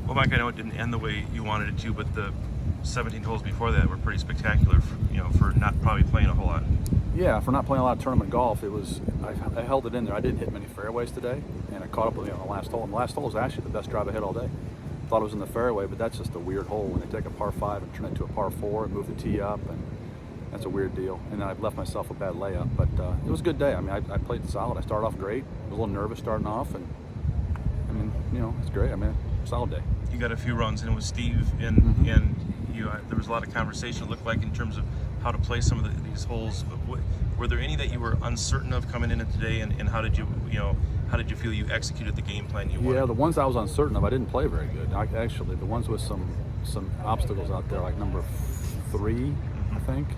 Well, Mike, I know it didn't end the way you wanted it to, but the 17 holes before that were pretty spectacular. For not probably playing a whole lot. Yeah, for not playing a lot of tournament golf, I held it in there. I didn't hit many fairways today, and I caught up with on the last hole. And the last hole was actually the best drive I hit all day. Thought it was in the fairway, but that's just a weird hole when they take a par 5 and turn it to a par 4 and move the tee up, and that's a weird deal. And then I've left myself a bad layup, but it was a good day. I mean, I played solid. I started off great. I was a little nervous starting off, and I mean, it's great. I mean, solid day. You got a few runs in with Steve, and there was a lot of conversation. It looked like in terms of how to play some of these holes. Were there any that you were uncertain of coming in today, and how did you feel you executed the game plan you wanted? Yeah, the ones I was uncertain of, I didn't play very good. Actually, the ones with some obstacles out there, like number 3, I think.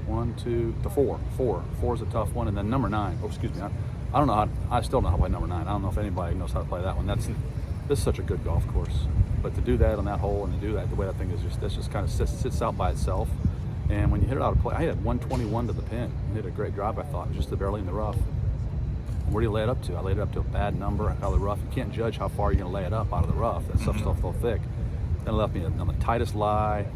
1, 2, the 4. 4 is a tough one, and then number 9. Oh, excuse me. I don't know I still don't know how to play number 9. I don't know if anybody knows how to play that one. This is such a good golf course, but to do that on that hole and to do that the way that thing is, just kind of sits out by itself. And when you hit it out of play, I had 121 to the pin. I hit a great drive, I thought, just barely in the rough. Where do you lay it up to? I laid it up to a bad number out of the rough. You can't judge how far you're going to lay it up out of the rough. That stuff's so thick. Then it left me on the tightest lie,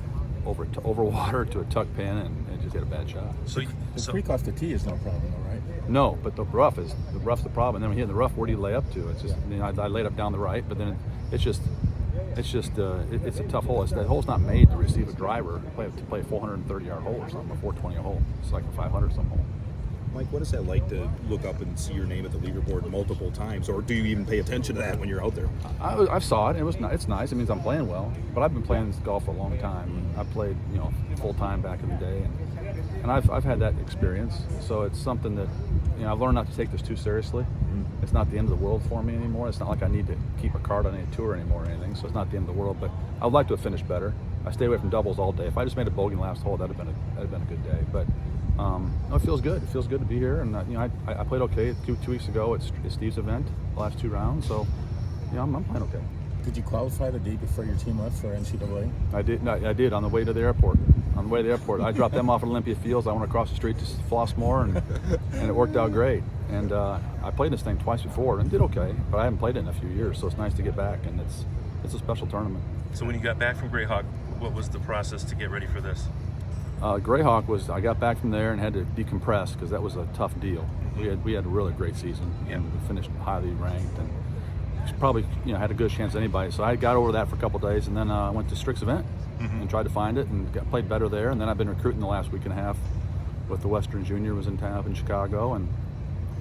over water to a tuck pin, and it just hit a bad shot. So the creek off the tee is no problem, though, right? No, but the rough's the problem. And then when you hit the rough, where do you lay up to? It's just I laid up down the right, but then it's a tough hole. That hole's not made to receive a driver to play a 430-yard hole or something, a 420 hole. It's like a 500-some hole. Mike, what is that like to look up and see your name at the leaderboard multiple times, or do you even pay attention to that when you're out there? I saw it. It's nice. It means I'm playing well. But I've been playing this golf for a long time. I played, full time back in the day, and I've had that experience. So it's something that I've learned not to take this too seriously. It's not the end of the world for me anymore. It's not like I need to keep a card on any tour anymore or anything. So it's not the end of the world. But I would like to have finished better. I stay away from doubles all day. If I just made a bogey in the last hole, that'd have been a good day. But it feels good. It feels good to be here, and I played okay 2 weeks ago at Steve's event, the last 2 rounds. So I'm playing okay. Did you qualify the day before your team left for NCAA? I did. I did on the way to the airport. I dropped them off at Olympia Fields. I went across the street to Flossmoor, and it worked out great. And I played this thing twice before and did okay, but I haven't played it in a few years, so it's nice to get back, and it's a special tournament. So when you got back from Greyhawk, what was the process to get ready for this? Greyhawk I got back from there and had to decompress because that was a tough deal. We had a really great season, and we finished highly ranked, and probably had a good chance of anybody. So I got over that for a couple of days, and then I went to Strick's event and tried to find it, and played better there. And then I've been recruiting the last week and a half with the Western Junior was in town up in Chicago, and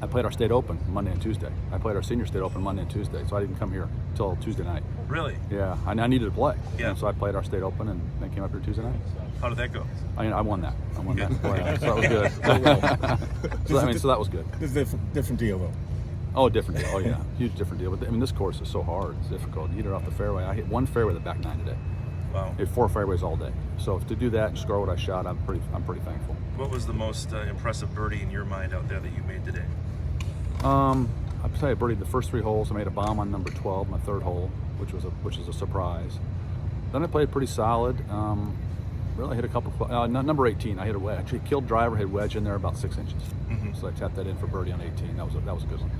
I played our state open Monday and Tuesday. I played our senior state open Monday and Tuesday, so I didn't come here until Tuesday night. Really? Yeah, I needed to play. Yeah. And so I played our state open and then came up here Tuesday night. How did that go? I won that. I won that. So that was good. So that was good. It's a different deal, though. Oh, different deal. Oh, yeah. Huge different deal. But this course is so hard. It's difficult. You hit it off the fairway. I hit 1 fairway the back 9 today. Wow. I hit 4 fairways all day. So to do that and score what I shot, I'm pretty thankful. What was the most impressive birdie in your mind out there that you made today? I'd say I birdied the first 3 holes. I made a bomb on number 12, my 3rd hole, which is a surprise. Then I played pretty solid. Really hit a couple. Number 18, I hit a wedge. Actually, killed driver, hit wedge in there about 6 inches. So I tapped that in for birdie on 18. That was a good one.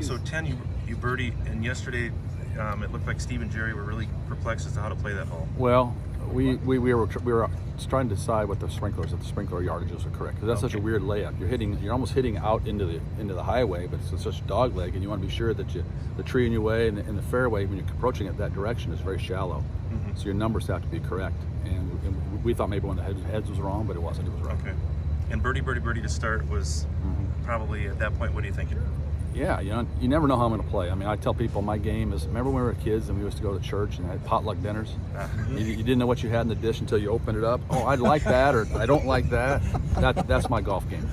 So 10, you birdie, and yesterday it looked like Steve and Jerry were really perplexed as to how to play that hole. Well, we were trying to decide what the sprinkler yardages are correct, because that's such a weird layup. You're almost hitting out into the highway, but it's such a dog leg, and you want to be sure that the tree in your way and the fairway when you're approaching it that direction is very shallow. So your numbers have to be correct. And we thought maybe one of the heads was wrong, but it wasn't. It was right. Okay. And birdie to start was probably at that point. What are you thinking? Yeah, you never know how I'm going to play. I mean, I tell people my game is, remember when we were kids and we used to go to church and had potluck dinners? You didn't know what you had in the dish until you opened it up. Oh, I like that, or I don't like that. That's my golf game.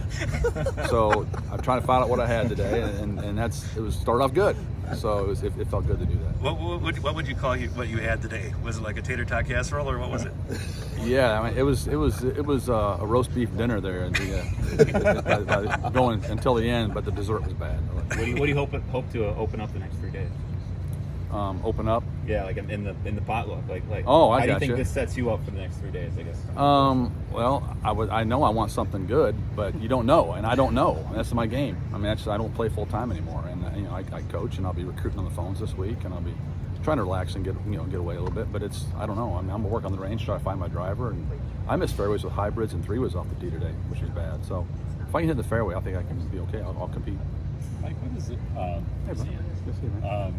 So I'm trying to find out what I had today, and it started off good. So it felt good to do that. What would you call what you had today? Was it like a tater tot casserole, or what was it? Yeah, I mean, it was a roast beef dinner there, and going until the end, but the dessert was bad. What do you hope to open up the next 3 days? Open up? Yeah, like in the potluck. Like. Oh, how do you think this sets you up for the next 3 days? I guess. Well, I know I want something good, but you don't know, and I don't know. That's my game. I mean, I don't play full time anymore, and I coach, and I'll be recruiting on the phones this week, and I'll be trying to relax and get away a little bit. But I don't know. I mean, I'm gonna work on the range, try to find my driver, and I missed fairways with hybrids and 3-woods off the tee today, which is bad. So if I can hit the fairway, I think I can be okay. I'll compete. Mike, what is it? Hey, bro. Good to see you, man.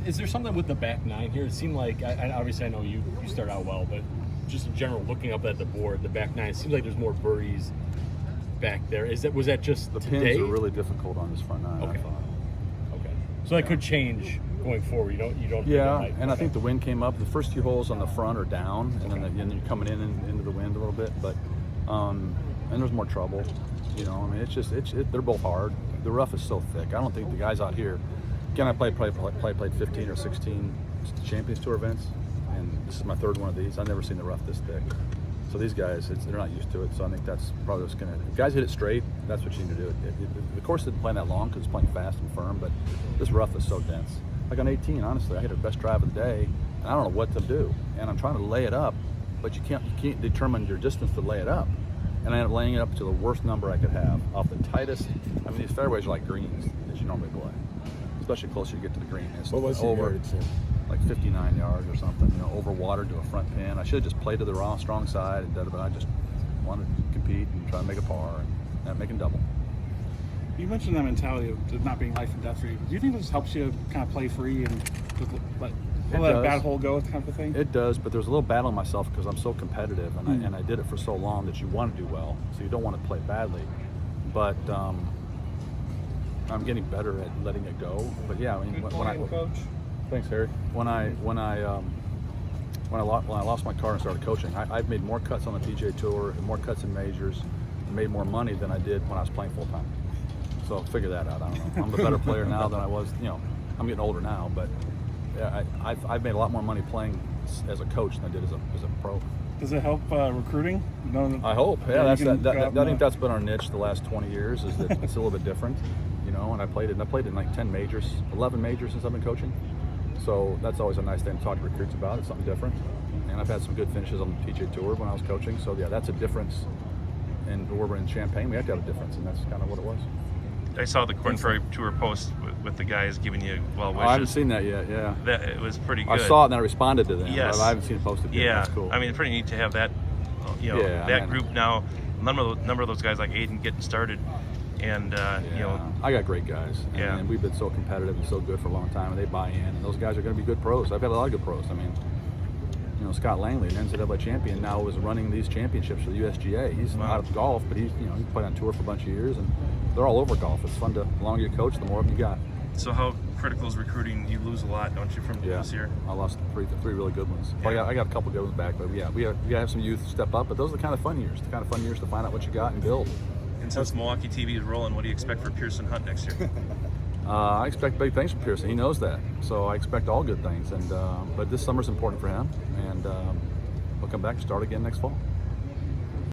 Is there something with the back nine here? It seemed like, obviously I know you start out well, but just in general, looking up at the board, the back nine, it seems like there's more birdies back there. Was that just The today? pins are really difficult on this front nine. I Okay. thought. Okay. So that could change going forward. You don't think it Yeah, might? and I Okay. think the wind came up. The first 2 holes on the front are down, and then you're coming in and into the wind a little bit. But and there's more trouble. You know, I mean, they're both hard. The rough is so thick. I don't think the guys out here. Again, I played 15 or 16 Champions Tour events, and this is my 3rd one of these. I've never seen the rough this thick. So these guys, they're not used to it. So I think that's probably what's going to. If guys hit it straight, that's what you need to do. The course didn't play that long because it's playing fast and firm, but this rough is so dense. Like on 18, honestly, I hit the best drive of the day, and I don't know what to do. And I'm trying to lay it up, but you can't determine your distance to lay it up. And I ended up laying it up to the worst number I could have, off the tightest. I mean, these fairways are like greens that you normally play, especially closer you get to the green. It's What was your over yardage there? like 59 yards or something, over water to a front pin. I should have just played to the strong side, but I just wanted to compete and try to make a par and make a double. You mentioned that mentality of not being life and death for you. Do you think this helps you kind of play free and just let a does. bad hole go, kind of a thing? It does, but there's a little battle in myself because I'm so competitive, and I did it for so long that you want to do well, so you don't want to play badly. But I'm getting better at letting it go. But yeah, I mean, when I coach. thanks, Harry. When I lost my car and started coaching, I've made more cuts on the PGA Tour and more cuts in majors, and made more money than I did when I was playing full time. So figure that out. I don't know. I'm a better player now than I was. I'm getting older now, but yeah, I've made a lot more money playing as a coach than I did as a pro. Does it help recruiting? I hope. Yeah, you can go out I think and, that's been our niche the last 20 years. Is that it's a little bit different, And I played in like 10 majors, 11 majors since I've been coaching. So that's always a nice thing to talk to recruits about. It's something different. And I've had some good finishes on the PGA Tour when I was coaching. So yeah, that's a difference. And where we're in Champaign, we have to have a difference, and that's kind of what it was. I saw the Corn Ferry Tour post with the guys giving you well wishes. I haven't seen that yet. Yeah, It was pretty good. I saw it and I responded to them. Yes. But I haven't seen it posted yet. Yeah, That's cool. I mean, it's pretty neat to have that. Yeah, that man. group now. Number of those guys like Aiden getting started, and I got great guys. Yeah. And we've been so competitive and so good for a long time, and they buy in, and those guys are going to be good pros. I've had a lot of good pros. I mean, Scott Langley, an NCAA champion, now is running these championships for the USGA. He's Wow. out of golf, but he played on tour for a bunch of years, and they're all over golf. It's fun the longer you coach, the more of them you got. So how critical is recruiting? You lose a lot, don't you, from Yeah, this year? I lost three really good ones. Well, Yeah. I got a couple good ones back, but yeah, we got to have some youth step up. But those are the kind of fun years. To find out what you got and build. And since Milwaukee TV is rolling, what do you expect for Pearson Hunt next year? I expect big things from Pearson. He knows that, so I expect all good things. And but this summer's important for him, and we'll come back and start again next fall.